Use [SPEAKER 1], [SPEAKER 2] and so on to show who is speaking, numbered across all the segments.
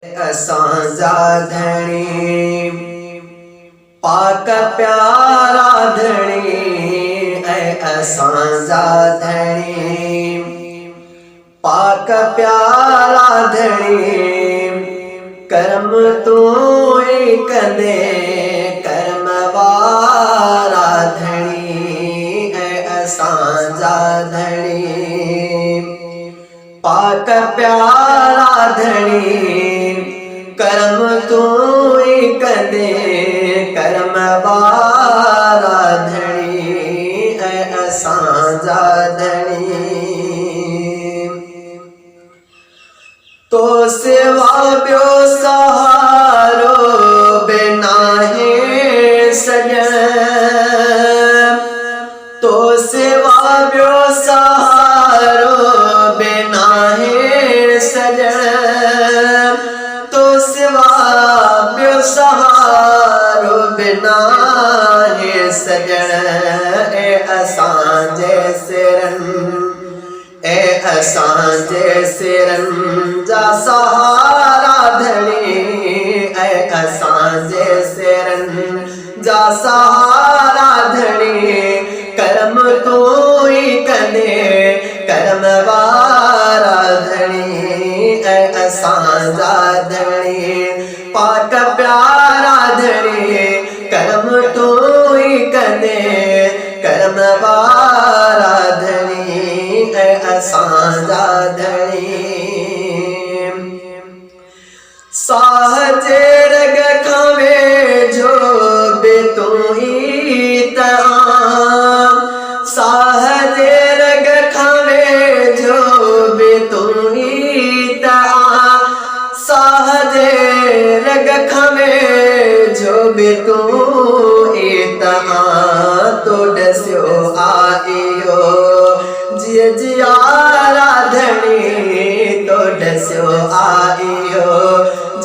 [SPEAKER 1] असांजा धणी पाक प्यारा धणी असांजा धणी पाक प्यारा धणी कर्म तू कंदे कर्म वारा धणी असांजा धणी पाक प्यारा धणी कर्म तू कंदे कर्म वारा धणी असांजा धणी तो सिवा ॿियो सहारो बि नाहे सॼण तो सिवा ॿियो सहारो बि नाहे सॼण तो सिवा ॿियो सहारो बि नाहे सॼण असांजे सिरनि असांजे सिरनि जा सहारा धणी असांजे सिरनि जा सहारा धणी कर्म तू कंदे कर्म वारा धणी असांजा धणी पाक प्यारा धणी कर्म तू कंदे कर्म वारा धणी असांजा धणी साहजे रग खावे जो बि तू ई तहां साहजे रग खावे जो बि तू ई तहां साहजे रग खावे जो बि तू ई तहां तो ॾसियो आइयो जिय जियारा धणी तो ॾसियो आइयो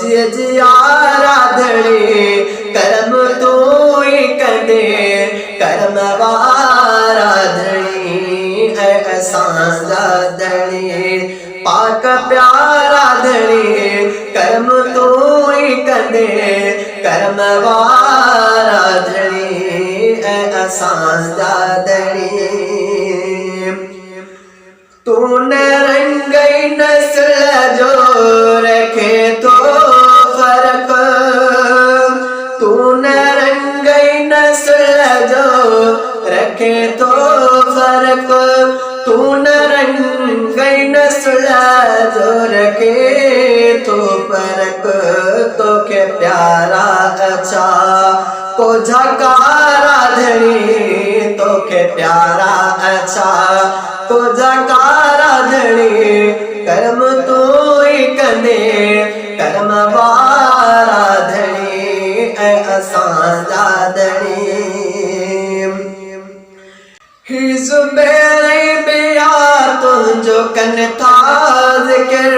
[SPEAKER 1] जिय जियारा धणी कर्म तू कंदे कर्म वारा धणी असांजा धणी पाक प्यारा धणी कर्म तू कंदे कर्म वारा धणी असांजा धणी तू न रंगई नस्ल जो रखे तो फर्क तू न रंगई नस्ल जो रखे तो फर्क तू न रंगई नस्ल जो रखे तो फर्क तोखे प्यारा अच्छा को झकारा धणी तोखे प्यारा अच्छा को झकारा धणी कर्म तू कंदे कर्म वारा धणी असांजा धणी हिज़्बे बिया तुंहिंजो कनि था ज़िक्र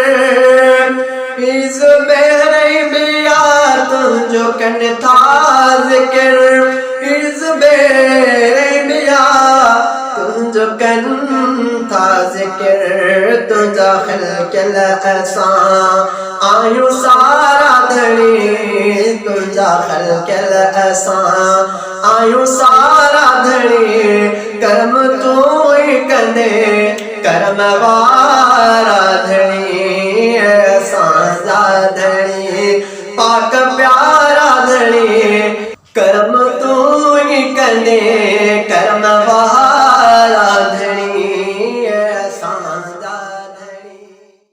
[SPEAKER 1] हिज़्बे बिया तुंहिंजो कनि था ज़िक्र हिज़्बे बिया तुंहिंजो कनि था ज़िक्र तुंहिंजा ख़लक़ियल असां आहियूं सारा धणी तुंहिंजा ख़लक़ियल असां आहियूं सारा धणी कर्म तू कंदे कर्म वारा धणी असांजा धणी पाक प्यारा धणी कर्म तू कंदे कर्म वारा